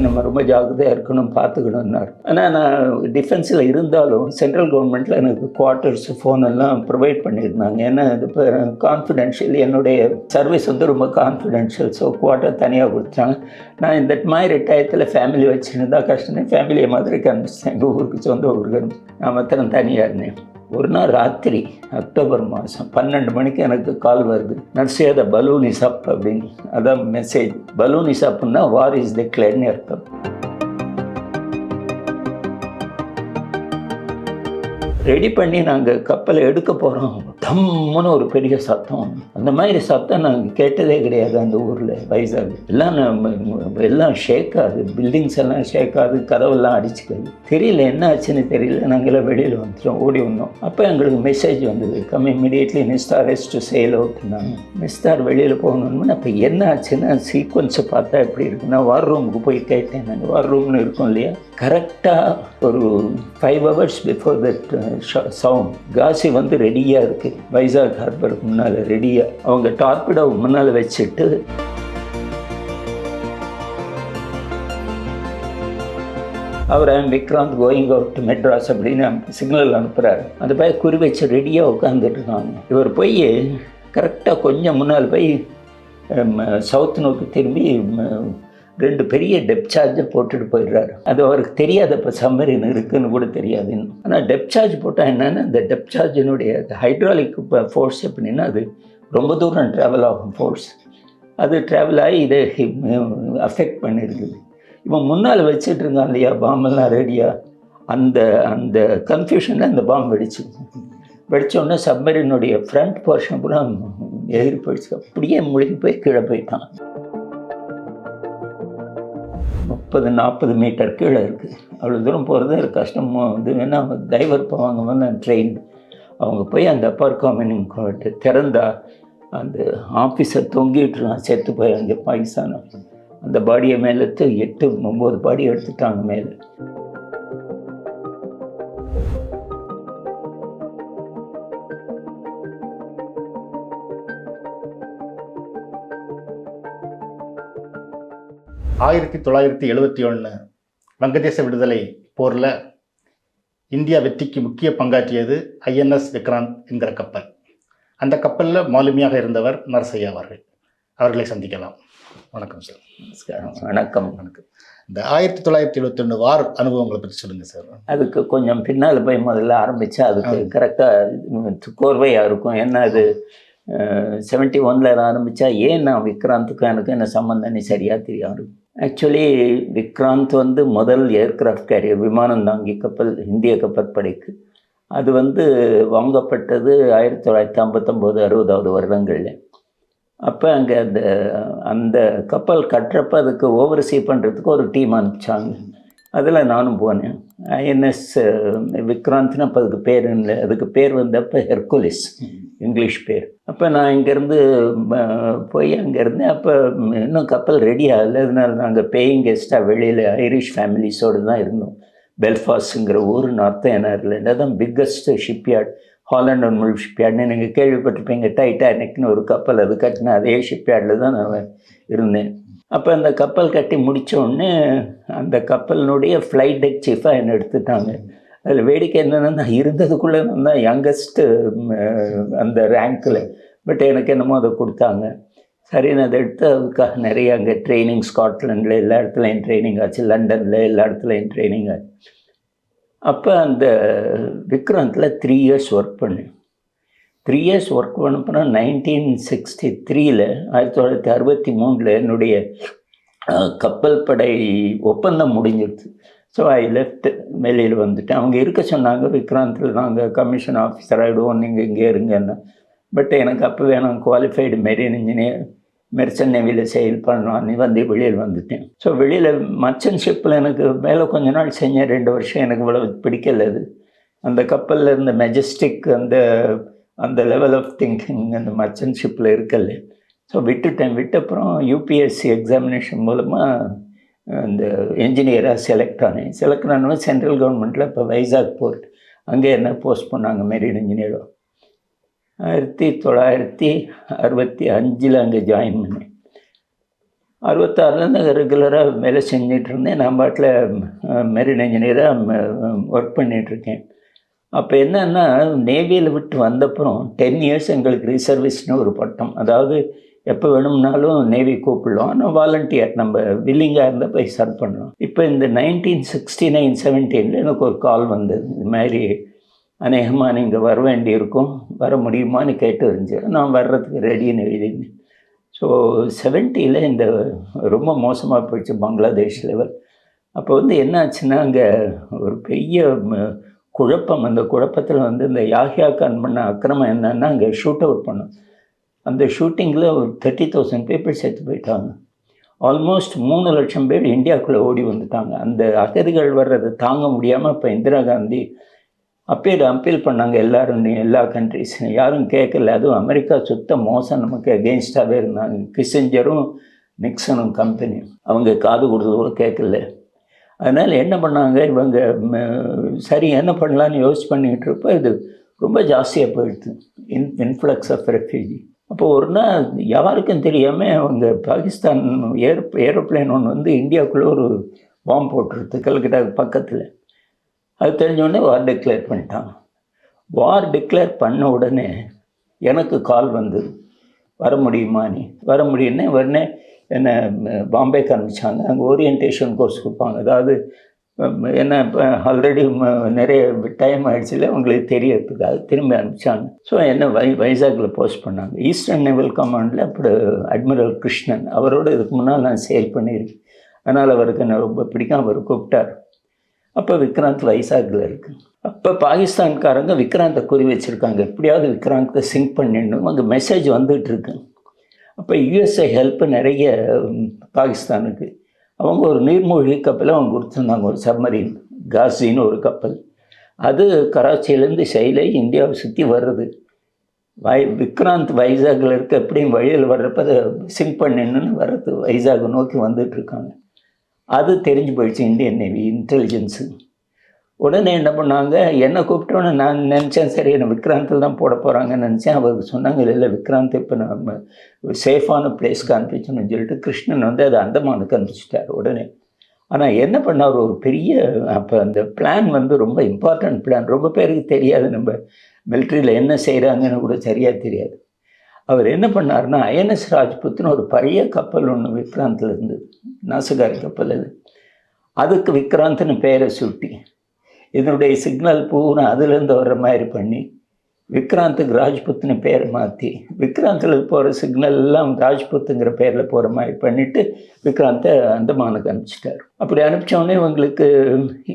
நம்ம ரொம்ப ஜாக்கிரதையாக இருக்கணும், பார்த்துக்கணுன்னாரு. ஆனால் நான் டிஃபென்ஸில் இருந்தாலும் சென்ட்ரல் கவர்மெண்ட்டில் எனக்கு குவார்ட்டர்ஸ், ஃபோன் எல்லாம் ப்ரொவைட் பண்ணியிருந்தாங்க. ஏன்னா இது இப்போ கான்ஃபிடென்ஷியல், என்னுடைய சர்வீஸ் வந்து ரொம்ப கான்ஃபிடென்ஷியல். ஸோ குவார்ட்டர் தனியாக கொடுத்தாங்க. நான் இந்த மாதிரி டயத்தில் ஃபேமிலி வச்சுருந்தா கஷ்டமே, ஃபேமிலியை மதுரைக்கு அனுப்பிச்சிட்டேன். எங்கள் ஊருக்கு, சொந்த ஊருக்கு. நான் மாத்திரம் தனியாக இருந்தேன். ஒரு நாள் ராத்திரி அக்டோபர் மாதம் 12 மணிக்கு எனக்கு கால் வருது. நர்ஸே த பலூன் இஸ் அப் அப்படின்னு. அதான் மெசேஜ். பலூன் இஸ் அப்னா வார் இஸ் டிக்ளேர்னு அர்த்தம். ரெடி பண்ணி நாங்கள் கப்பலை எடுக்க போகிறோம். தம்முன்னு ஒரு பெரிய சத்தம். அந்த மாதிரி சத்தம் நாங்கள் கேட்டதே கிடையாது அந்த ஊரில், வைசாக். எல்லாம் ஷேக் ஆகுது, பில்டிங்ஸ் எல்லாம் ஷேக் ஆகுது, கதவெல்லாம் அடிச்சுக்குது. தெரியல என்ன ஆச்சுன்னு தெரியல. நாங்களாம் வெளியில் வந்துட்டோம், ஓடி வந்தோம். அப்போ எங்களுக்கு மெசேஜ் வந்தது, come immediately Nistar is to sail அவுட்னாங்க. நிஸ்டார் வெளியில் போகணுன்னு. அப்போ என்ன ஆச்சுன்னா சீக்வன்ஸை பார்த்தா எப்படி இருக்குன்னா, வார் ரூமுக்கு போய் கேட்டேன். நாங்கள் வார் ரூம்னு இருக்கோம் இல்லையா, கரெக்டாக ஒரு 5 hours பிஃபோர் தட் சவுண்ட் காசி வந்து ரெடியாக இருக்குது. வைசாக் ஹார்பருக்கு முன்னால் ரெடியாக அவங்க டார்பிடோ முன்னால் வச்சுட்டு அவர் Vikrant going out to Madras அப்படின்னு சிக்னல் அனுப்புகிறாரு. அந்த பையன் குறி வச்சு ரெடியாக உட்காந்துட்டு இருக்காங்க. இவர் போய் கரெக்டாக கொஞ்சம் முன்னால் போய் சவுத் நோக்கி திரும்பி 2 பெரிய டெப்த் சார்ஜை போட்டுட்டு போயிடுறாரு. அது அவருக்கு தெரியாது, இப்போ சம்மரின் இருக்குன்னு கூட தெரியாதுன்னு. ஆனால் டெப்த் சார்ஜ் போட்டால் என்னென்னா, அந்த டெப்த் சார்ஜினுடைய ஹைட்ராலிக் ஃபோர்ஸ் எப்படின்னா, அது ரொம்ப தூரம் ட்ராவல் ஆகும் ஃபோர்ஸ். அது ட்ராவல் ஆகி இதை அஃபெக்ட் பண்ணியிருக்குது. இவன் முன்னால் வச்சுட்டு இருந்தான் இல்லையா பாம்பெல்லாம் ரெடியாக, அந்த அந்த கன்ஃபியூஷனில் அந்த பாம்பு வெடித்தோடனே சப்மரினுடைய ஃப்ரண்ட் போர்ஷன் கூட எதிரி போயிடுச்சு. அப்படியே முழுகி போய் கீழே போயிட்டான். 30-40 மீட்டர் கீழே இருக்குது. அவ்வளோ தூரம் போகிறது கஷ்டமாக வந்து. ஏன்னா டைவர் போவாங்க வந்து ட்ரெயின். அவங்க போய் அந்த அப்பர் காமினிங் திறந்தா அந்த ஆஃபீஸர் தொங்கிட்டுருக்கான், செத்து போய் அங்கே பாகிஸ்தான. அந்த பாடியை மேலே 8-9 பாடி எடுத்துட்டாங்க மேலே. ஆயிரத்தி 1971 வங்கதேச விடுதலை போரில் இந்தியா வெற்றிக்கு முக்கிய பங்காற்றியது ஐஎன்எஸ் விக்ராந்த் என்கிற கப்பல். அந்த கப்பலில் மாலுமியாக இருந்தவர் நரசையா அவர்கள். அவர்களை சந்திக்கலாம். வணக்கம் சார். நமஸ்காரம். வணக்கம். வணக்கம். இந்த 1971 வார் அனுபவங்களை பற்றி சொல்லுங்கள் சார். அதுக்கு கொஞ்சம் பின்னால் போய் முதல்ல ஆரம்பித்தா அதுக்கு கரெக்டாக கோர்வையாக இருக்கும். ஏன்னா அது 71 ஆரம்பித்தா ஏன் நான் விக்ராந்துக்கும் எனக்கு என்ன சம்மந்தம்னு சரியாக தெரியாது. ஆக்சுவலி விக்ராந்த் வந்து முதல் ஏர்க்ராஃப்ட் கேரியர், விமானம் தாங்கி கப்பல், இந்திய கப்பற்படைக்கு. அது வந்து வாங்கப்பட்டது 1959-60 வருடங்களில். அப்போ அங்கே அந்த கப்பல் கட்டுறப்ப அதுக்கு ஓவர்சீ பண்ணுறதுக்கு ஒரு டீம் அனுப்பிச்சாங்க. அதில் நானும் போனேன். ஐஎன்எஸ் விக்ராந்த்னு அப்போ அதுக்கு பேர் இல்லை, அதுக்கு பேர் வந்தப்போ ஹெர்குலிஸ், இங்கிலீஷ் பேர். அப்போ நான் இங்கேருந்து போய் அங்கேருந்து அப்போ இன்னும் கப்பல் ரெடி ஆகலை. அதனால நாங்கள் பேயிங் கெஸ்ட்டாக வெளியில் ஐரிஷ் ஃபேமிலிஸோடு தான் இருந்தோம். பெல்ஃபாஸ்ட்டுங்கிற ஊர் நார்த் ஐர்லாண்டில். அதுதான் பிக்கஸ்ட் ஷிப்யார்ட், ஹாலண்ட் அண்ட் முல் ஷிப்யார்ட்னு நீங்கள் கேள்விப்பட்டிருப்பீங்க. டைட்டானிக்னு ஒரு கப்பல், அது கட்டின அதே ஷிப்யார்டில் தான் நான் இருந்தேன். அப்போ அந்த கப்பல் கட்டி முடித்தோடனே அந்த கப்பலினுடைய ஃப்ளைட் டெக் சீஃபாக என்னை எடுத்துட்டாங்க. அதில் வேடிக்கை என்னென்னா, நான் இருந்ததுக்குள்ளே நான் தான் யங்கஸ்ட்டு அந்த ரேங்க்கில். பட் எனக்கு என்னமோ அதை கொடுத்தாங்க. சரி, நான் அதை எடுத்து அதுக்காக நிறைய அங்கே ட்ரைனிங், ஸ்காட்லாண்டில் எல்லா இடத்துலையும் ட்ரைனிங் ஆச்சு, லண்டனில் எல்லா இடத்துலையும் ட்ரைனிங் ஆச்சு. அப்போ அந்த விக்ராந்தில் 3 years ஒர்க் பண்ணேன். 3 years ஒர்க் பண்ணப்போ 1963 1963 என்னுடைய கப்பல் படை ஒப்பந்தம் முடிஞ்சிருச்சு. ஸோ ஐ லெஃப்ட், வெளியில் வந்துட்டேன். அவங்க இருக்க சொன்னாங்க விக்ராந்தில், நாங்கள் கமிஷன் ஆஃபீஸர் ஆகிடுவோம், நீங்கள் இங்கே இருங்கன்னா. பட் எனக்கு அப்போவே நான் குவாலிஃபைடு மெரீன் இன்ஜினியர், மெர்ச்சன்ட் நேவியில் செயல் பண்ணலான்னு வந்து வெளியில் வந்துட்டேன். ஸோ வெளியில் மர்ச்சன்ட் ஷிப்பில் எனக்கு வேலை கொஞ்ச நாள் செஞ்சேன். 2 வருஷம் எனக்கு இவ்வளோ பிடிக்கல அது. அந்த கப்பலில் இருந்த மெஜஸ்டிக் அந்த லெவல் ஆஃப் திங்கிங் அந்த மர்ச்சன்ட் ஷிப்பில் இருக்கல. ஸோ விட்டப்புறம் யூபிஎஸ்சி எக்ஸாமினேஷன் மூலமாக அந்த என்ஜினியராக செலக்ட் ஆனேன். செலக்ட் ஆனவங்க சென்ட்ரல் கவர்மெண்ட்டில் இப்போ வைசாக் போர்ட், அங்கே என்ன போஸ்ட் பண்ணாங்க மெரீன் இன்ஜினியராக. 1965 அங்கே ஜாயின் பண்ணேன். 66லேருந்து ரெகுலராக வேலை செஞ்சுட்டு இருந்தேன். நான் பாட்டில் மெரின் இன்ஜினியராக ஒர்க் பண்ணிகிட்ருக்கேன். அப்போ என்னன்னா, நேவியில் விட்டு வந்தப்புறம் 10 இயர்ஸ் எங்களுக்கு ரிசர்விஸ்னு ஒரு பட்டம். அதாவது எப்போ வேணும்னாலும் நேவி கூப்பிடலாம். ஆனால் வாலண்டியர் நம்ம வில்லிங்காக இருந்தால் போய் சர்வ் பண்ணலாம். இப்போ இந்த 1969-70 எனக்கு ஒரு கால் வந்தது. இது மாதிரி அநேகமாக நீங்கள் வர வேண்டியிருக்கும், வர முடியுமான்னு கேட்டு இருந்துச்சு. நான் வர்றதுக்கு ரெடின்னு எழுதினேன். ஸோ 70ல் இந்த ரொம்ப மோசமாக போயிடுச்சு பங்களாதேஷ் லெவல். அப்போ வந்து என்ன ஆச்சுன்னா, அங்கே ஒரு பெரிய குழப்பம். அந்த குழப்பத்தில் வந்து இந்த யாஹ்யா கான் பண்ண அக்கிரமம் என்னன்னா, அங்கே ஷூட் அவுட் பண்ணோம். அந்த ஷூட்டிங்கில் ஒரு 30,000 பீப்புள் செத்து போயிட்டாங்க. ஆல்மோஸ்ட் 3 லட்சம் பேர் இந்தியாவுக்குள்ளே ஓடி வந்துட்டாங்க. அந்த அகதிகள் வர்றது தாங்க முடியாமல் இப்போ இந்திரா காந்தி அப்பீல் பண்ணாங்க எல்லாரும், எல்லா கண்ட்ரிஸும். யாரும் கேட்கல. அதுவும் அமெரிக்கா சுத்த மோசம், நமக்கு அகெயின்ஸ்டாகவே இருந்தாங்க. கிஸ்ஸிஞ்சரும் நிக்சனும் கம்பெனி அவங்க காது கொடுத்தது கூட கேட்கல. அதனால் என்ன பண்ணாங்க இவங்க, சரி என்ன பண்ணலான்னு யோசிச்சு பண்ணிக்கிட்டு இருப்போ இது ரொம்ப ஜாஸ்தியாக போயிடுது, இன்ஃப்ளக்ஸ் ஆஃப் ரெஃப்யூஜி. அப்போது ஒரு நாள் யாருக்கும் தெரியாமல் அவங்க பாகிஸ்தான் ஏரோப்ளேன் ஒன்று வந்து இந்தியாவுக்குள்ளே ஒரு பாம்பு போட்டுருது கல்கட்டா பக்கத்தில். அது தெரிஞ்சோடனே வார் டிக்ளேர் பண்ணிட்டாங்க. வார் டிக்ளேர் பண்ண உடனே எனக்கு கால் வந்தது, வர முடியுமா நீ? வர முடியும்னே உடனே என்னை பாம்பேக்கு அனுப்பிச்சாங்க. அங்கே ஓரியன்டேஷன் கோர்ஸ் கொடுப்பாங்க. அதாவது என்ன, இப்போ ஆல்ரெடி நிறைய டைம் ஆகிடுச்சுல உங்களுக்கு தெரியறதுக்கு, அது திரும்பி அனுப்பிச்சாங்க. ஸோ என்ன வைசாகில் போஸ்ட் பண்ணாங்க. ஈஸ்டர்ன் நேவல் கமாண்டில் அப்படி அட்மிரல் கிருஷ்ணன், அவரோட இதுக்கு முன்னால் நான் சேல் பண்ணியிருக்கேன். அதனால் அவருக்கு என்ன ரொம்ப பிடிக்கும். அவர் கூப்பிட்டார். அப்போ விக்ராந்த் வைசாகில் இருக்குது. அப்போ பாகிஸ்தான்காரங்க விக்ராந்தை குறி வச்சுருக்காங்க, எப்படியாவது விக்ராந்தை சிங்க் பண்ணிடணும். அங்கே மெசேஜ் வந்துகிட்ருக்கு. அப்போ யுஎஸ்ஏ ஹெல்ப்பு நிறைய பாகிஸ்தானுக்கு. அவங்க ஒரு நீர்மூழ்கி கப்பலை அவங்க கொடுத்துருந்தாங்க, ஒரு சப்மரீன் காசின்னு ஒரு கப்பல். அது கராச்சியிலேருந்து செயலை இந்தியாவை சுற்றி வருது. விக்ராந்த் வைசாகில் இருக்க எப்படியும் வழியில் வர்றப்ப அதை சிங்க் பண்ணிடணுன்னு வர்றது வைசாக் நோக்கி வந்துட்டுருக்காங்க. அது தெரிஞ்சு போயிடுச்சு இந்தியன் நேவி இன்டெலிஜென்ஸு. உடனே என்ன பண்ணாங்க, என்னை கூப்பிட்டோன்னு நான் நினச்சேன், சரி என்னை விக்ராந்தில் தான் போட போகிறாங்கன்னு நினச்சேன். அவருக்கு சொன்னாங்க, இல்லை விக்ராந்த் இப்போ நம்ம சேஃபான பிளேஸ்க்கு அனுப்பிச்சோன்னு சொல்லிட்டு கிருஷ்ணன் வந்து அதை அந்தமானுக்கு அனுப்பிச்சிட்டார் உடனே. ஆனால் என்ன பண்ணார், ஒரு பெரிய, அப்போ அந்த பிளான் வந்து ரொம்ப இம்பார்ட்டன்ட் பிளான். ரொம்ப பேருக்கு தெரியாது, நம்ம மிலிட்ரியில் என்ன செய்கிறாங்கன்னு கூட சரியாக தெரியாது. அவர் என்ன பண்ணார்னா, ஐஎன்எஸ் ராஜ்புத்னு ஒரு பழைய கப்பல் ஒன்று விக்ராந்தில் இருந்தது, நாசுகாரி கப்பல். அதுக்கு விக்ராந்த்னு பேரை சுட்டி இதனுடைய சிக்னல் பூரா அதுலேருந்து வர்ற மாதிரி பண்ணி விக்ராந்துக்கு ராஜ்புத்னு பேரை மாற்றி விக்ராந்தில் போகிற சிக்னல் எல்லாம் ராஜ்புத்துங்கிற பேரில் போகிற மாதிரி பண்ணிவிட்டு விக்ராந்தை அந்தமானுக்கு அனுப்பிச்சிட்டார். அப்படி அனுப்பிச்சோடனே இவங்களுக்கு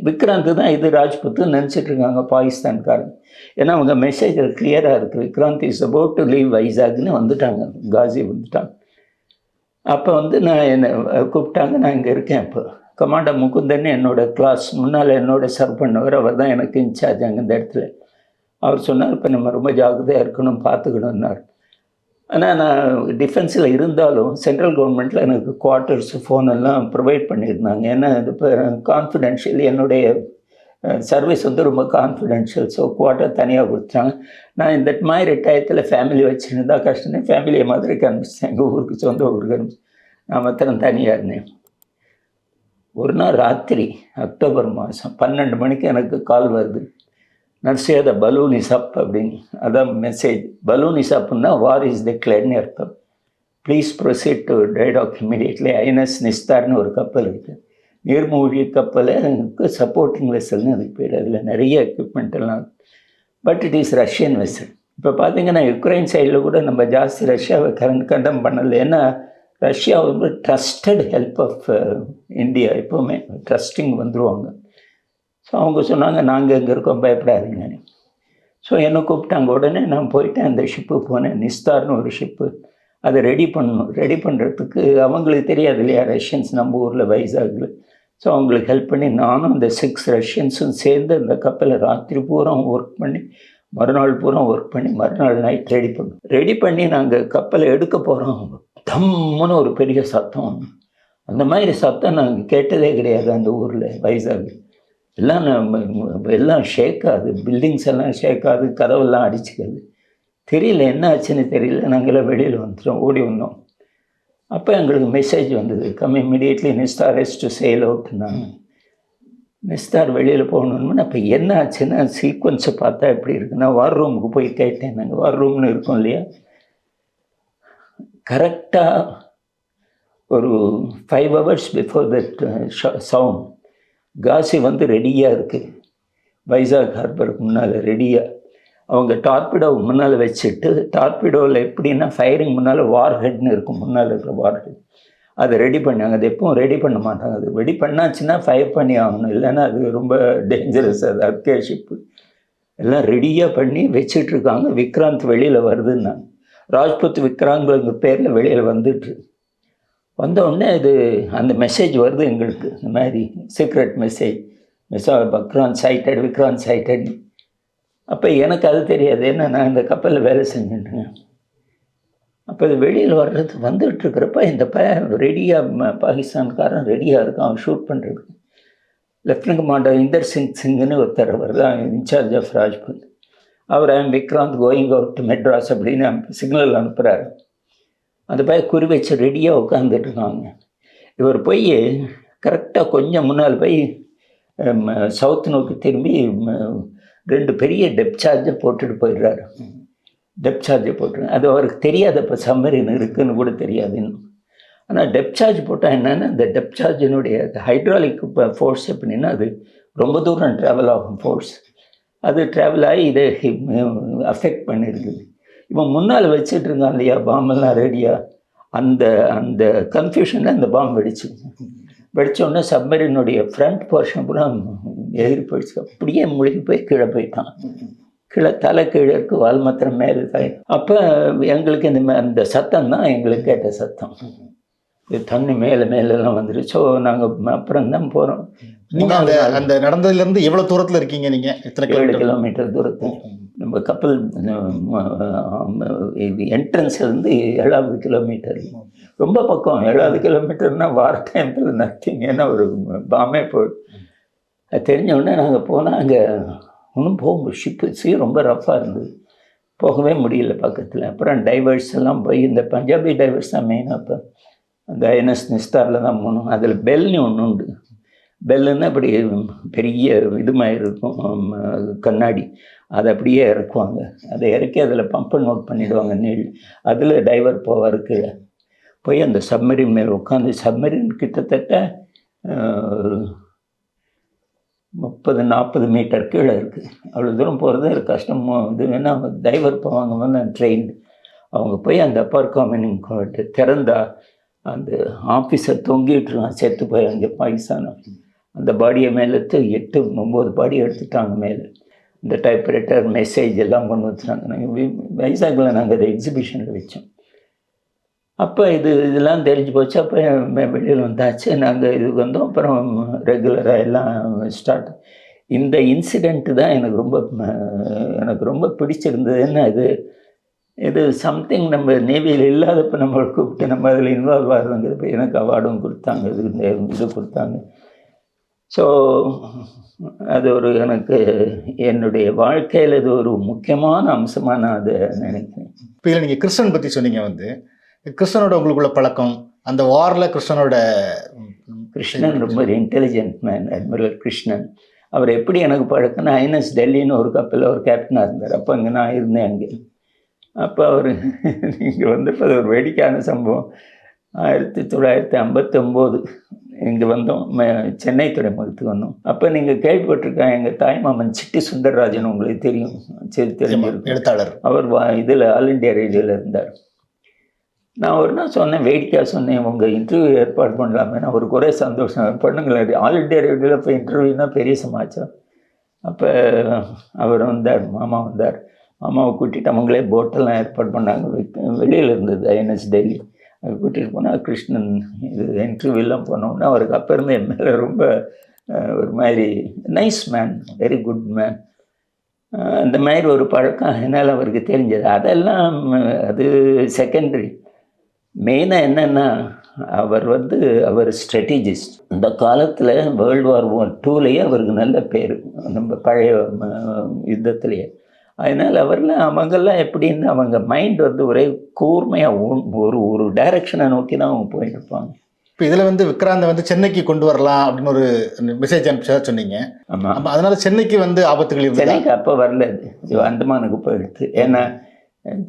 விக்ராந்த் தான் இது ராஜ்புத்துன்னு நினச்சிட்ருக்காங்க பாகிஸ்தான்காரங்க. ஏன்னா அவங்க மெசேஜில் கிளியராக இருக்குது, Vikrant is about to leave வைசாக்னு வந்துட்டாங்க, காசி வந்துட்டாங்க. அப்போ வந்து நான் என்னை கூப்பிட்டாங்க, நான் இங்கே இருக்கேன். இப்போ கமாண்டர் முகுந்தன் என்னோடய கிளாஸ் முன்னால் என்னோட சர்வ் பண்ணவர், அவர் தான் எனக்கு இன்சார்ஜ் அங்கே இந்த இடத்துல. அவர் சொன்னார், இப்போ நம்ம ரொம்ப ஜாக்கிரதையாக இருக்கணும், பார்த்துக்கணுன்னார். ஆனால் நான் டிஃபென்ஸில் இருந்தாலும் சென்ட்ரல் கவர்மெண்ட்டில் எனக்கு குவார்ட்டர்ஸ் ஃபோனெல்லாம் ப்ரொவைட் பண்ணியிருந்தாங்க. ஏன்னா இது இப்போ கான்ஃபிடென்ஷியல், என்னுடைய சர்வீஸ் வந்து ரொம்ப கான்ஃபிடென்ஷியல். ஸோ குவார்ட்டர் தனியாக கொடுத்தாங்க. நான் இந்த மாதிரி டயத்தில் ஃபேமிலி வச்சுருந்தா கஷ்டம்னு ஃபேமிலியை மதுரைக்கு அனுப்பிச்சேன், எங்கள் ஊருக்கு, சொந்த ஊருக்கு அனுப்பிச்சேன். நான் மாத்திரம் தனியாக இருந்தேன். ஒரு நாள் ராத்திரி அக்டோபர் மாதம் 12 மணிக்கு எனக்கு கால் வருது, நர்சே த பலூன் இஸ் அப் அப்படின்னு. அதான் மெசேஜ். பலூன் இஸ் அப்னா வார் இஸ் டிக்ளேர்னு அர்த்தம். Please proceed to dry dock immediately. INS நிஸ்தார்னு ஒரு கப்பல் இருக்குது, நீர்மூழ்கி கப்பலுக்கு சப்போர்ட்டிங் வெசல்னு அதுக்கு பேர். அதில் நிறைய எக்யூப்மெண்ட் எல்லாம், but it is Russian vessel. இப்போ பார்த்தீங்கன்னா யுக்ரைன் சைடில் கூட நம்ம ஜாஸ்தி ரஷ்யாவை கண்டம் பண்ணலை. ஏன்னா ரஷ்யா வந்து ட்ரஸ்டட் ஹெல்ப் ஆஃப் இந்தியா, எப்போவுமே ட்ரஸ்டிங் வந்துடுவாங்க. ஸோ அவங்க சொன்னாங்க, நாங்கள் இங்கே இருக்கோம், பயப்படாதீங்க. ஸோ என்னை கூப்பிட்டாங்க. உடனே நான் போயிட்டேன், அந்த ஷிப்பு போனேன், நிஸ்தார்னு ஒரு ஷிப்பு. அதை ரெடி பண்ணணும். ரெடி பண்ணுறதுக்கு அவங்களுக்கு தெரியாது இல்லையா, ரஷ்யன்ஸ் நம்ம ஊரில் வைசாகில். ஸோ அவங்களுக்கு ஹெல்ப் பண்ணி நானும் அந்த 6 ரஷ்யன்ஸும் சேர்ந்து அந்த கப்பலை ராத்திரி பூரா ஒர்க் பண்ணி, மறுநாள் பூரா ஒர்க் பண்ணி, மறுநாள் நைட் ரெடி பண்ணி நாங்கள் கப்பலை எடுக்க போகிறோம். தம்முன்னு ஒரு பெரிய சத்தம். அந்த மாதிரி சத்தம் நாங்கள் கேட்டதே கிடையாது அந்த ஊரில் வைசாக். எல்லாம் ஷேக் ஆகுது, பில்டிங்ஸ் எல்லாம் ஷேக் ஆகுது, கதவெல்லாம் அடிச்சுக்கிறது. தெரியல என்ன ஆச்சுன்னு தெரியல. நாங்கள்லாம் வெளியில் வந்துட்டோம், ஓடி வந்தோம். அப்போ எங்களுக்கு மெசேஜ் வந்தது, come immediately Nistar is to sail அவுட்னாங்க. நிஸ்தார் வெளியில் போகணுன்னு அப்போ என்ன ஆச்சுன்னா சீக்வன்ஸை பார்த்தா எப்படி இருக்குன்னா, வார் ரூமுக்கு போய் கேட்டேன். நாங்கள் வார் ரூம்னு இருக்கோம் இல்லையா, கரெக்டாக ஒரு 5 hours பிஃபோர் தட் சவுண்ட் காசி வந்து ரெடியாக இருக்குது. வைசாக் ஹார்பருக்கு முன்னால் ரெடியாக அவங்க டார்பிடோ முன்னால் வச்சுட்டு, டார்பிடோவில் எப்படின்னா ஃபயரிங் முன்னால் வார் ஹெட்னு இருக்கும், முன்னால் இருக்கிற வார் ஹெட், அதை ரெடி பண்ணாங்க. அது எப்பவும் ரெடி பண்ண மாட்டாங்க. அது ரெடி பண்ணாச்சுன்னா ஃபயர் பண்ணி ஆகணும், இல்லைன்னா அது ரொம்ப டேஞ்சரஸ். அது அக்கே ஷிப்பு எல்லாம் ரெடியாக பண்ணி வச்சிட்ருக்காங்க. விக்ராந்த் வெளியில் வருதுன்னாங்க. ராஜ்புத் விக்ராந்த்ங்கிற பேரில் வெளியில் வந்துட்டு வந்தோடனே இது அந்த மெசேஜ் வருது எங்களுக்கு, இந்த மாதிரி சீக்ரெட் மெசேஜ், விக்ராந்த் சைட்டட். அப்போ எனக்கு அது தெரியாது, ஏன்னா நான் இந்த கப்பலில் வேலை செஞ்சுட்டுங்க. அப்போ இது வெளியில் வர்றது வந்துட்டுருக்கிறப்ப இந்த ரெடியாக பாகிஸ்தான்காரன் ரெடியாக இருக்கான் அவன் ஷூட் பண்ணுறதுக்கு. லெஃப்டினன்ட் கமாண்டர் இந்தர் சிங்னு ஒருத்தர், அவர் தான் இன்சார்ஜ் ஆஃப் ராஜ்புத். அவர் Vikrant going out to Madras அப்படின்னு சிக்னல் அனுப்புகிறாரு. அந்த பையன் குறி வச்சு ரெடியாக உட்காந்துட்ருக்காங்க. இவர் போய் கரெக்டாக கொஞ்சம் முன்னால் போய் சவுத் நோக்கி திரும்பி 2 பெரிய டெப்த் சார்ஜை போட்டுட்டு போயிடுறாரு. டெப்த் சார்ஜை போட்டுருங்க. அது அவருக்கு தெரியாது, அப்போ சம்மரின் இருக்குதுன்னு கூட தெரியாது இன்னும். ஆனால் டெப்த் சார்ஜ் போட்டால் என்னென்னா, அந்த டெப்த் சார்ஜினுடைய ஹைட்ராலிக் ஃபோர்ஸ் எப்படின்னா அது ரொம்ப தூரம் ட்ராவல் ஆகும் ஃபோர்ஸ். அது ட்ராவல் ஆகி இதை அஃபெக்ட் பண்ணியிருக்குது. இவன் முன்னால் வச்சுட்டு இருக்கான் இல்லையா பாம்பெல்லாம் ரெடியாக, அந்த அந்த கன்ஃபியூஷனில் அந்த பாம்பு வெடித்தோடனே சப்மரினுடைய ஃப்ரண்ட் போர்ஷன் பூரா எதிரி போயிடுச்சு. அப்படியே முழுகி போய் கீழே போயிட்டான். தலை கீழே இருக்கு, வால் மாத்திரம் மேலே தாய். அப்போ எங்களுக்கு அந்த சத்தம் தான் எங்களுக்கு கேட்ட சத்தம். இது தண்ணி மேலெல்லாம் வந்துடும். ஸோ நாங்கள் அப்புறம் தான் போகிறோம். நீங்கள் அந்த நடந்ததுலேருந்து எவ்வளோ தூரத்தில் இருக்கீங்க நீங்கள்? 7 கிலோமீட்டர் தூரத்தில். நம்ம கப்பல் என்ட்ரன்ஸ்லேருந்து 7வது கிலோமீட்டர், ரொம்ப பக்கம். 7வது கிலோமீட்டர்னால் வார டைமில் நத்திங்க, ஏன்னா ஒரு பாம்பே போய் அது தெரிஞ்சவுடனே நாங்கள் போனால் அங்கே ஒன்றும் போக ஷிப்பு ரொம்ப ரஃப்பாக இருந்தது, போகவே முடியல பக்கத்தில். அப்புறம் டைவர்ஸ் எல்லாம் போய், இந்த பஞ்சாபி டைவர்ஸ் தான் மெயினாக. அப்போ அந்த ஐஎன்எஸ் நிஸ்தாரில் தான் போகணும். அதில் பெல்னு ஒன்று உண்டு. பெல்லுன்னா அப்படி பெரிய இதுமாதிரி இருக்கும், கண்ணாடி, அதை அப்படியே இறக்குவாங்க. அதை இறக்கி அதில் பம்பை நோட் பண்ணிவிடுவாங்க நீள். அதில் டைவர் போவார் கீழே போய் அந்த சப்மரின் மேலே உட்காந்து. சப்மரின் கிட்டத்தட்ட 30-40 மீட்டர் கீழே இருக்குது. அவ்வளோ தூரம் போகிறது கஷ்டமோ இது. ஏன்னா டைவர் போவாங்க வந்து ட்ரெயின், அவங்க போய் அந்த அப்பர் காமினிங் திறந்தா அந்த ஆஃபீஸர் தொங்கிட்டுருக்கான் செத்து போய் அங்கே பாகிஸ்தான். அந்த பாடியை மேலே 8-9 பாடி எடுத்துட்டாங்க மேலே. இந்த டைப்ரைட்டர் மெசேஜ் எல்லாம் கொண்டு வந்துட்டாங்க. நாங்கள் வைசாகில் நாங்கள் அதை எக்ஸிபிஷனில் வச்சோம். அப்போ இதெல்லாம் தெரிஞ்சு போச்சு. அப்போ வெளியில் வந்தாச்சு, நாங்கள் இதுக்கு வந்தோம். அப்புறம் ரெகுலராக எல்லாம் ஸ்டார்ட். இந்த இன்சிடெண்ட்டு தான் எனக்கு ரொம்ப பிடிச்சிருந்ததுன்னா, இது சம்திங் நம்ம நேவியில் இல்லாதப்போ நம்மளை கூப்பிட்டு நம்ம அதில் இன்வால்வ் ஆகிறதுங்கிறப்ப எனக்கு அவார்டும் கொடுத்தாங்க, இது கொடுத்தாங்க. ஸோ அது எனக்கு என்னுடைய வாழ்க்கையில் இது ஒரு முக்கியமான அம்சமாக நான் அதை நினைக்கிறேன். இப்போ இதில் நீங்கள் கிருஷ்ணன் பற்றி சொன்னீங்க. கிருஷ்ணனோட உங்களுக்குள்ள பழக்கம், அந்த வாரில் கிருஷ்ணன் ரொம்ப இன்டெலிஜென்ட் மேன், அட்மிரல் கிருஷ்ணன். அவர் எப்படி எனக்கு பழக்கம்னா, ஐஎன்எஸ் டெல்லின்னு ஒரு கப்பலில் ஒரு கேப்டனாக இருந்தார். அப்போ அங்கே நான் இருந்தேன் அங்கே. அப்போ அவர் இங்கே வந்தப்போ அது ஒரு வேடிக்கையான சம்பவம். 1959 இங்கே வந்தோம், சென்னை துறைமுகத்துக்கு வந்தோம். அப்போ நீங்கள் கேள்விப்பட்டிருக்கேன், எங்கள் தாய்மாமன் சிட்டி சுந்தரராஜன், உங்களுக்கு தெரியும், தெரியும் எழுத்தாளர். அவர் இதில் ஆல் இண்டியா ரேடியோவில் இருந்தார். நான் ஒரு நாள் சொன்னேன், வேடிக்கையாக சொன்னேன், உங்கள் இன்டர்வியூ ஏற்பாடு பண்ணலாமே. நான் ஒரு குறை சந்தோஷம் பண்ணுங்களேன், ஆல் இண்டியா ரேடியோவில் இப்போ இன்டர்வியூனா பெரிய சமாச்சாரம். அப்போ அவர் வந்தார், மாமா வந்தார். மாமாவை கூட்டிகிட்டு அவங்களே போட்டெல்லாம் ஏற்பாடு பண்ணாங்க. வெளியில் இருந்தது ஐஎன்எஸ் டெல்லி. அதை கூட்டிகிட்டு போனால் கிருஷ்ணன் இது இன்டர்வியூலாம் போனோம்னா அவருக்கு அப்போ இருந்து என் மேலே ரொம்ப ஒரு மாதிரி nice man, very good man. அந்த மாதிரி ஒரு பழக்கம் என்னால் அவருக்கு தெரிஞ்சது. அதெல்லாம் அது செகண்டரி. மெயினாக என்னென்னா, அவர் ஸ்ட்ராட்டஜிஸ்ட். இந்த காலத்தில் World War I, 2 அவருக்கு நல்ல பேர், நம்ம பழைய யுத்தத்துலேயே. அதனால் அவங்கெல்லாம் எப்படின்னு அவங்க மைண்ட் வந்து ஒரே கூர்மையாக ஒரு ஒரு டைரக்ஷனை நோக்கி தான் அவங்க போயிட்டு இருப்பாங்க. இப்போ இதில் வந்து விக்ராந்தை வந்து சென்னைக்கு கொண்டு வரலாம் அப்படின்னு ஒரு மெசேஜ் அனுப்பிச்சா சொன்னீங்க. ஆமாம், அப்போ அதனால சென்னைக்கு வந்து ஆபத்துகள் இருந்தது. சென்னைக்கு அப்போ வரல, அது அந்தமானுக்கு போயிடுது. ஏன்னா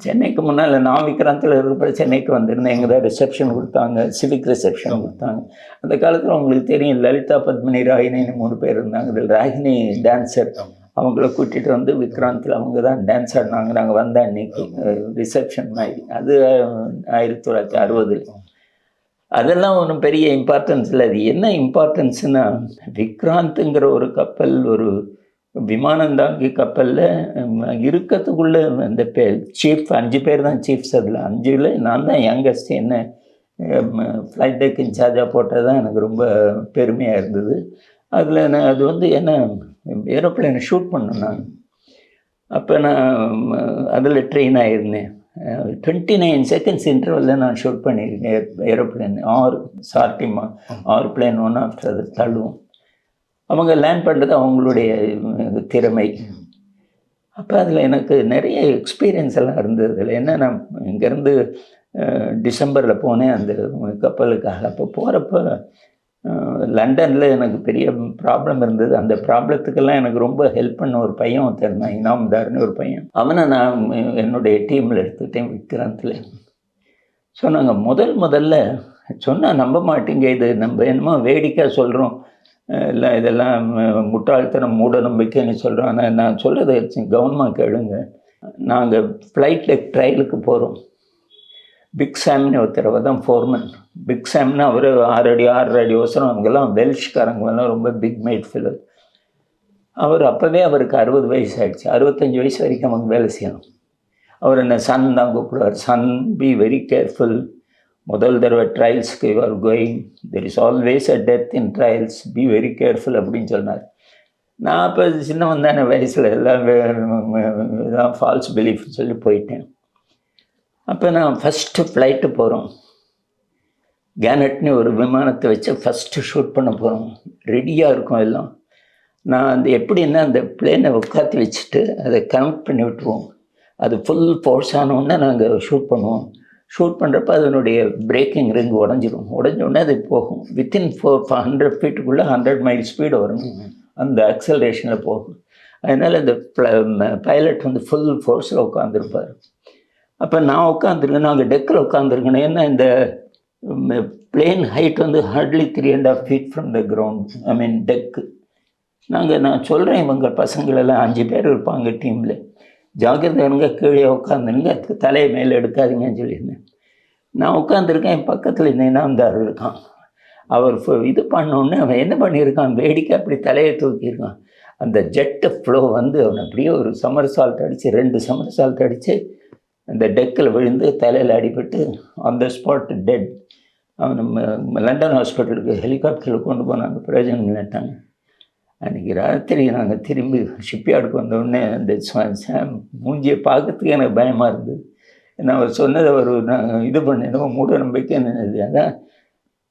சென்னைக்கு முன்னால் நான் விக்ராந்தில் இருக்கிற சென்னைக்கு வந்திருந்தேன். எங்கே தான் ரிசப்ஷன் கொடுத்தாங்க, சிவிக் ரிசப்ஷன் கொடுத்தாங்க. அந்த காலத்தில் உங்களுக்கு தெரியும், லலிதா, பத்மினி, ராகினின்னு 3 பேர் இருந்தாங்க. இதில் ராகினி டான்ஸர், அவங்கள கூட்டிகிட்டு வந்து விக்ராந்தில் அவங்க தான் டான்ஸ் ஆடினாங்க. நாங்கள் வந்த அன்னைக்கு ரிசப்ஷன் மாதிரி. அது 1960. அதெல்லாம் ஒன்றும் பெரிய இம்பார்ட்டன்ஸ் இல்லை. அது என்ன இம்பார்ட்டன்ஸ்னா, விக்ராந்துங்கிற ஒரு கப்பல், ஒரு விமானந்தாங்கி கப்பலில் இருக்கிறதுக்குள்ளே அந்த சீஃப் 5 பேர் தான் சீஃப்ஸ். அதில் 5ல் நான் தான் யங்கஸ்ட். என்ன ஃப்ளைட் டெக் இன்சார்ஜாக போட்டது தான் எனக்கு ரொம்ப பெருமையாக இருந்தது. அதில் நான் அது வந்து என்ன ஏரோப்ளேனை ஷூட் பண்ணேன் நான். அப்போ நான் அதில் ட்ரெயின் ஆகியிருந்தேன். 29 செகண்ட்ஸ் இன்டர்வலில் நான் ஷூட் பண்ணியிருக்கேன். ஏரோப்ளேன் 6 சார்ட்டிமா 6 பிளேன் ஒன் ஆஃப்டர் அது தள்ளுவோம். அவங்க லேண்ட் பண்ணுறது அவங்களுடைய திறமை. அப்போ அதில் எனக்கு நிறைய எக்ஸ்பீரியன்ஸ் எல்லாம் இருந்தது. அதில் என்ன, நான் இங்கேருந்து டிசம்பரில் போனேன் அந்த கப்பலுக்காக. அப்போ போகிறப்ப லண்டனில் எனக்கு பெரிய ப்ராப்ளம் இருந்தது. அந்த ப்ராப்ளத்துக்கெல்லாம் எனக்கு ரொம்ப ஹெல்ப் பண்ண ஒரு பையன் ஒருத்தர், இனாம்தார்னு ஒரு பையன். அவனை நான் என்னுடைய டீமில் எடுத்துக்கிட்டேன் விக்ராந்தில். ஸோ நாங்கள் முதல்ல சொன்னால் நம்ப மாட்டீங்க, இது நம்ம என்னமோ வேடிக்கை சொல்கிறோம், இல்லை இதெல்லாம் முட்டாள்தனம் மூட நம்பிக்கைன்னு சொல்கிறோம். ஆனால் நான் சொல்கிறத கவனமாக கேளுங்க. நாங்கள் ஃப்ளைட்டில் ட்ரையலுக்கு போகிறோம். பிக் சாம்னு ஒருத்தரவை தான் ஃபோர்மன். பிக் சாம்னா அவர் 6 அடி 6 அடி ஓசரம். அவங்கெல்லாம் வெல்ஷ்காரங்கெல்லாம் ரொம்ப பிக் மைட் ஃபில்லர். அவர் அப்போவே அவருக்கு 60 வயசு ஆகிடுச்சு. 65 வயசு வரைக்கும் அவங்க வேலை செய்யணும். அவர் என்ன சன் தான் கூப்பிடுவார். Son, be very careful. முதல் தடவை ட்ரையல்ஸ்க்கு you are going, there is always a death in trials, be very careful அப்படின்னு சொன்னார். நான் அப்போ சின்னவன் தானே வயசில், எல்லாம் ஃபால்ஸ் பிலீஃப்னு சொல்லி போயிட்டேன். அப்போ நான் ஃபஸ்ட்டு ஃப்ளைட்டு போகிறோம். கேனட்னு ஒரு விமானத்தை வச்சு ஃபஸ்ட்டு ஷூட் பண்ண போகிறோம். ரெடியாக இருக்கும் எல்லாம். நான் அந்த எப்படின்னா, அந்த பிளேனை உட்காந்து வச்சுட்டு அதை கனெக்ட் பண்ணி விட்டுருவோம். அது ஃபுல் ஃபோர்ஸ் ஆனோடனே நாங்கள் ஷூட் பண்ணுவோம். ஷூட் பண்ணுறப்ப அதனுடைய பிரேக்கிங் ரிங் உடஞ்சோடனே அது போகும். வித்தின் 400 ஃபீட்டுக்குள்ளே 100 மைல் ஸ்பீடு வரணும். அந்த அக்சலரேஷனில் போகும். அதனால் இந்த பைலட் வந்து ஃபுல் ஃபோர்ஸில் உட்காந்துருப்பார். அப்போ நான் உட்காந்துருக்கேன், நாங்கள் டெக்கில் உட்காந்துருக்கேன். ஏன்னா இந்த பிளேன் ஹைட் வந்து hardly 3.5 feet from the ground, I mean deck. நான் சொல்கிறேன், இவங்க பசங்களெல்லாம் 5 பேர் இருப்பாங்க டீமில், ஜாகிரதைங்க கீழே உட்காந்துருங்க, தலையை மேலே எடுக்காதீங்கன்னு சொல்லியிருந்தேன். நான் உட்காந்துருக்கேன், என் பக்கத்தில் இந்த இனாம்தார் இருக்கான். அவர் இது பண்ணோடனே அவன் என்ன பண்ணியிருக்கான், வேடிக்கை அப்படி தலையை தூக்கியிருக்கான். அந்த ஜெட்டு ஃப்ளோ வந்து அவன் அப்படியே ஒரு சமர்சால்ட் அடித்து 2 சமர்சால்ட் அடித்து அந்த டெக்கில் விழுந்து தலையில் அடிபட்டு அந்த ஸ்பாட் டெட். அவன் லண்டன் ஹாஸ்பிட்டலுக்கு ஹெலிகாப்டரில் கொண்டு போனாங்க, பிரயோஜனம் இல்லைட்டாங்க. அன்றைக்கி ராத்திரி நாங்கள் திரும்பி ஷிப்யார்டுக்கு வந்தோடனே அந்த மூஞ்சியை பார்க்கறதுக்கு எனக்கு பயமாக இருந்தது. ஏன்னா அவர் சொன்னதை நாங்கள் இது பண்ண மூட நம்பிக்கை நினைது. அதான்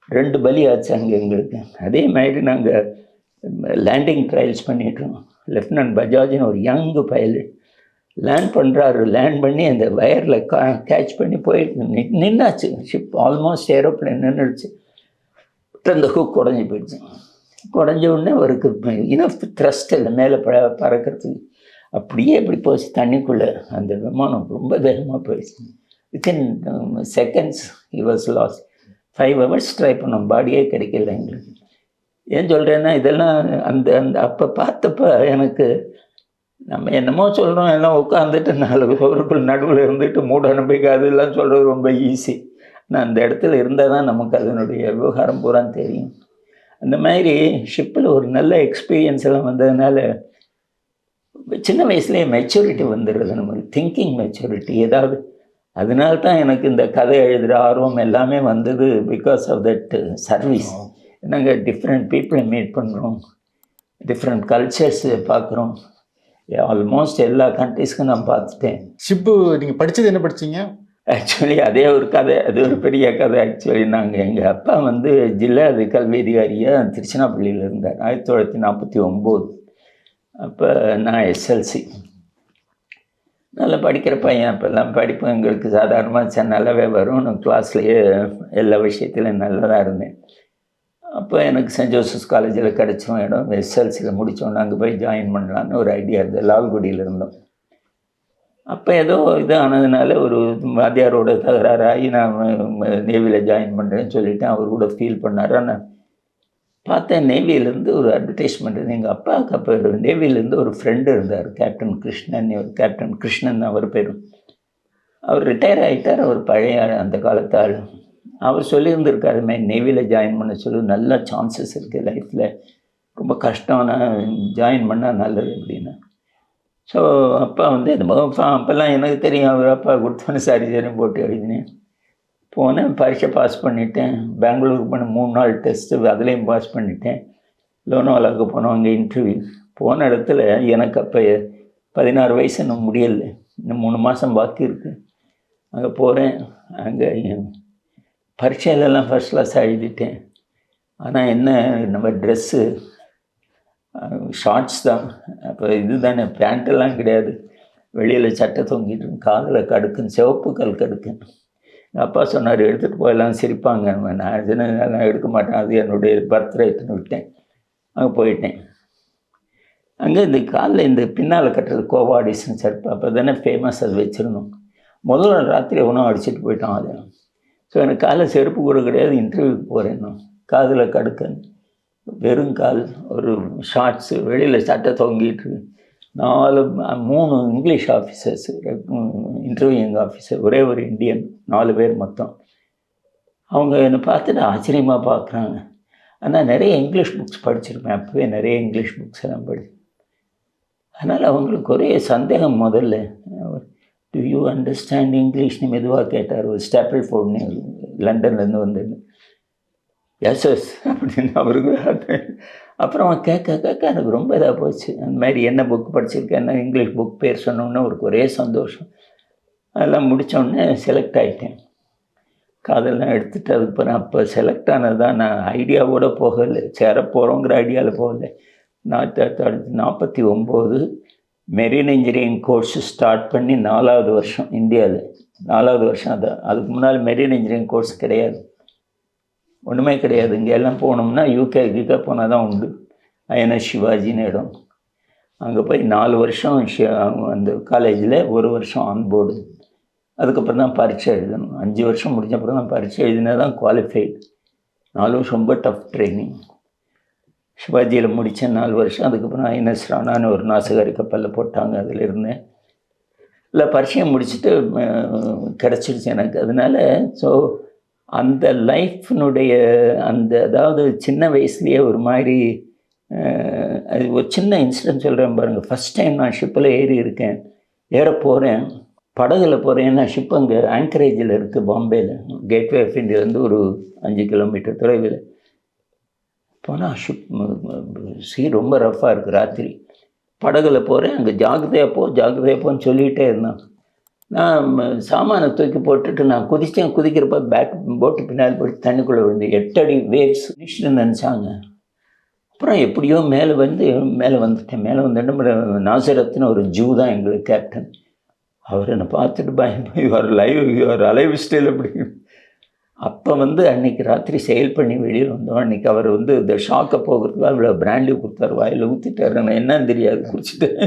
2 பலி ஆச்சு அங்கே எங்களுக்கு. அதே மாதிரி நாங்கள் லேண்டிங் ட்ரையல்ஸ் பண்ணிட்டோம். லெஃப்டினன்ட் பஜாஜின்னு ஒரு யங் பைலட் லேண்ட் பண்ணுறாரு. லேண்ட் பண்ணி அந்த வயரில் கேட்ச் பண்ணி போயிட்டு நின்னாச்சு ஷிப். ஆல்மோஸ்ட் ஏரோப்ளேன் நின்றுடுச்சு. அந்த ஹூக் உடஞ்சி போயிடுச்சு. உடஞ்ச உடனே அவருக்கு இனஃப் த்ரஸ்ட் இல்லை மேலே பறக்கிறதுக்கு. அப்படியே இப்படி போச்சு தண்ணிக்குள்ளே. அந்த விமானம் ரொம்ப வேகமாக போயிடுச்சு. Within seconds he was last. 5 hours try பண்ணோம், பாடியே கிடைக்கல எங்களுக்கு. ஏன் சொல்கிறேன்னா, இதெல்லாம் அந்த அப்போ பார்த்தப்ப எனக்கு நம்ம என்னமோ சொல்கிறோம், எல்லாம் உட்காந்துட்டு 4 பேருக்குள் நடுவில் இருந்துட்டு மூட நம்பிக்கை அதெல்லாம் சொல்கிறது ரொம்ப ஈஸி. ஆனால் அந்த இடத்துல இருந்தால் தான் நமக்கு அதனுடைய விவகாரம் பூரா தெரியும். அந்த மாதிரி ஷிப்பில் ஒரு நல்ல எக்ஸ்பீரியன்ஸ் எல்லாம் வந்ததுனால சின்ன வயசுலேயே மெச்சூரிட்டி வந்துடுறது நமக்கு, திங்கிங் மெச்சூரிட்டி. ஏதாவது அதனால தான் எனக்கு இந்த கதை எழுதுகிற ஆர்வம் எல்லாமே வந்தது. Because of that service. நாங்கள் டிஃப்ரெண்ட் பீப்புளை மீட் பண்ணுறோம், டிஃப்ரெண்ட் கல்ச்சர்ஸ் பார்க்குறோம். ஆல்மோஸ்ட் எல்லா கண்ட்ரீஸ்க்கும் நான் பார்த்துட்டேன். ஷிப்பு நீங்கள் படித்தது என்ன படித்தீங்க? ஆக்சுவலி அதே ஒரு கதை, அது ஒரு பெரிய கதை. ஆக்சுவலி எங்கள் அப்பா ஜில்லா கல்வி அதிகாரியாக திருச்சினாப்பள்ளியில் இருந்தார் 1949. அப்போ நான் SLC. நல்லா படிக்கிற பையன். அப்போல்லாம் படிப்பு எங்களுக்கு சாதாரணமாக நல்லாவே வரும். நான் கிளாஸ்லேயே எல்லா விஷயத்துலையும் நல்லா தான் இருந்தேன். அப்போ எனக்கு சென்ட் ஜோசப்ஸ் காலேஜில் கிடச்சோம் இடம். எஸ்எல்சியில் முடித்தோன்னே அங்கே போய் ஜாயின் பண்ணலான்னு ஒரு ஐடியா இருந்தது. லால்குடியில் இருந்தோம். அப்போ ஏதோ இது ஆனதுனால ஒரு வாத்தியாரோட தகராறாகி நான் நேவியில் ஜாயின் பண்ணுறேன்னு சொல்லிவிட்டேன். அவர் கூட ஃபீல் பண்ணார். நான் பார்த்தேன் நேவியிலேருந்து ஒரு அட்வர்டைஸ்மெண்ட் இருந்தது. எங்கள் அப்பாவுக்கு அப்போ நேவியிலேருந்து ஒரு ஃப்ரெண்டு இருந்தார், கேப்டன் கிருஷ்ணன். கேப்டன் கிருஷ்ணன் அவர் பேரும். அவர் ரிட்டையர் ஆகிட்டார். அவர் பழைய அந்த காலத்து ஆள். அவர் சொல்லியிருந்திருக்காரு, மாதிரி நேவியில் ஜாயின் பண்ண சொல்லி நல்ல சான்சஸ் இருக்குது லைஃப்பில், ரொம்ப கஷ்டம்னா ஜாயின் பண்ணால் நல்லது அப்படின்னு. ஸோ அப்பா வந்து அப்போல்லாம் எனக்கு தெரியும், அவர் அப்பா கொடுத்தோன்னு சரி போட்டு எழுதினேன். போனேன், பரீட்சை பாஸ் பண்ணிட்டேன். பெங்களூருக்கு போன 3 நாள் டெஸ்ட்டு, அதுலேயும் பாஸ் பண்ணிட்டேன். லோனாவாலாவுக்கு போனோம், அங்கே இன்டர்வியூ. போன இடத்துல எனக்கு அப்போ 16 வயசு இன்னும் முடியலை, இன்னும் 3 மாதம் பாக்கி இருக்குது. அங்கே போகிறேன். அங்கே பரீட்சையிலலாம் ஃபர்ஸ்ட் கிளாஸ் எழுதிட்டேன். ஆனால் என்ன, நம்ம ட்ரெஸ்ஸு ஷார்ட்ஸ் தான். அப்போ இது தானே, பேண்ட்டெல்லாம் கிடையாது. வெளியில் சட்டை தொங்கிட்டு, காதில் கடுக்குன்னு, சிவப்பு கல் கடுக்குன்னு. எங்கள் அப்பா சொன்னார், எடுத்துகிட்டு போயெல்லாம் சிரிப்பாங்க. நான் இதெல்லாம் எடுக்க மாட்டேன், அது என்னுடைய பர்த்டேட்டுன்னு விட்டேன். அங்கே போயிட்டேன். அங்கே இந்த காலில் இந்த பின்னால் கட்டுறது கோவாடிஸ்ன்னு செருப்பு, அப்போ தானே ஃபேமஸ், அது வச்சுருந்தோம். முதல் நாள் ராத்திரி உணவு அடிச்சுட்டு போயிட்டான் அது. ஸோ எனக்கு காலில் செருப்பு கூட கிடையாது. இன்டர்வியூக்கு போகிறேன் நான், காதில் கடுக்கன், வெறும் கால், ஒரு ஷார்ட்ஸு, வெளியில் சட்டை தொங்கிட்டு. 3 இங்கிலீஷ் ஆஃபீஸர்ஸ் இன்டர்வியூங் ஆஃபீஸர், ஒரே ஒரு இந்தியன், 4 பேர் மொத்தம். அவங்க என்னை பார்த்துட்டு ஆச்சரியமாக பார்க்குறாங்க. ஆனால் நிறைய இங்கிலீஷ் புக்ஸ் படிச்சிருப்பேன், அப்போவே நிறைய இங்கிலீஷ் புக்ஸ் எல்லாம் படிச்சு. அதனால் அவங்களுக்கு ஒரே சந்தேகம். முதல்ல, டு யூ அண்டர்ஸ்டாண்ட் இங்கிலீஷ்னு மெதுவாக கேட்டார். ஒரு ஸ்டாப்பிள் ஃபோர்ட்னு லண்டன்லேருந்து வந்தது. எஸ் அப்படின்னு அவருக்கு. அப்புறம் அவன் கேட்க எனக்கு ரொம்ப இதாக போச்சு. அந்த மாதிரி என்ன புக் படிச்சிருக்கேன், என்ன இங்கிலீஷ் புக் பேர் சொன்னோன்னே அவருக்கு ஒரே சந்தோஷம். அதெல்லாம் முடித்தோடனே செலக்ட் ஆகிட்டேன். காதெல்லாம் எடுத்துகிட்டு அதுக்கப்புறம் அப்போ செலக்ட் ஆனது தான். நான் ஐடியாவோடு போகலை, சேர போகிறோங்கிற ஐடியாவில் போகலை. 1949 மெரின் இன்ஜினியரிங் கோர்ஸு ஸ்டார்ட் பண்ணி 4வது வருஷம் இந்தியாவில். 4வது வருஷம் அதான். அதுக்கு முன்னால் மெரின் இன்ஜினியரிங் கோர்ஸ் கிடையாது, ஒன்றுமே கிடையாது. இங்கே எல்லாம் போனோம்னா யூகே போனால் தான் உண்டு. ஐஎன்எஸ் சிவாஜின்னு இடம். அங்கே போய் 4 வருஷம் அந்த காலேஜில் 1 வருஷம் ஆன்போர்டு. அதுக்கப்புறம் தான் பரீட்சை எழுதணும். 5 வருஷம் முடிஞ்ச அப்புறம் தான் பரீட்சை எழுதினா தான் குவாலிஃபைடு. 4 வருஷம் ரொம்ப டஃப் ட்ரைனிங். சிவாஜியில் முடித்தேன் 4 வருஷம். அதுக்கப்புறம் ஐஎன்எஸ் ராணான்னு ஒரு நாசகாரி கப்பலில் போட்டாங்க, அதில் இருந்தேன். இல்லை, பரீட்சையை முடிச்சுட்டு கிடச்சிடுச்சு எனக்கு. அதனால் ஸோ அந்த லைஃப்னுடைய அந்த, அதாவது சின்ன வயசுலேயே ஒரு மாதிரி, அது ஒரு சின்ன இன்சிடென்ட் சொல்கிறேன் பாருங்கள். ஃபஸ்ட் டைம் நான் ஷிப்பில் ஏறி இருக்கேன், ஏற போகிறேன், படகுல போகிறேன். நான் ஷிப் அங்கே ஆங்கரேஜில் இருக்குது, பாம்பேயில், கேட்வே ஆஃப் இந்தியாவிலேருந்து ஒரு 5 கிலோமீட்டர் தொலைவில். போனால் ஷிப் ரொம்ப ரஃப்பாக இருக்குது. ராத்திரி படகுல போகிறேன். அங்கே ஜாகிரதையாக போன்னு சொல்லிகிட்டே இருந்தான். நான் சாமானை தூக்கி போட்டுட்டு நான் குதிக்கிறப்ப போட்டு பின்னால் போட்டு தண்ணிக்குள்ளே விழுந்து 8 அடி வேவ்ஸ் நினைச்சுட்டு நினச்சாங்க. அப்புறம் எப்படியோ மேலே வந்துட்டேன். மேலே வந்து நாசரத்னு ஒரு ஜூ தான் எங்களுக்கு கேப்டன். அவர் என்னை பார்த்துட்டு பயந்து, யுவர் அலைவ் ஸ்டைல் அப்படி. அப்போ வந்து அன்றைக்கி ராத்திரி செயல் பண்ணி வெளியில் வந்தோம். அன்றைக்கி அவர் வந்து இந்த ஷாக்கை போகிறதுக்கு அவ்வளோ பிராண்டி கொடுத்தாரு, வாயில் ஊற்றிட்டாரு. நான் என்னன்னு தெரியாது, குடிச்சிட்டேன்.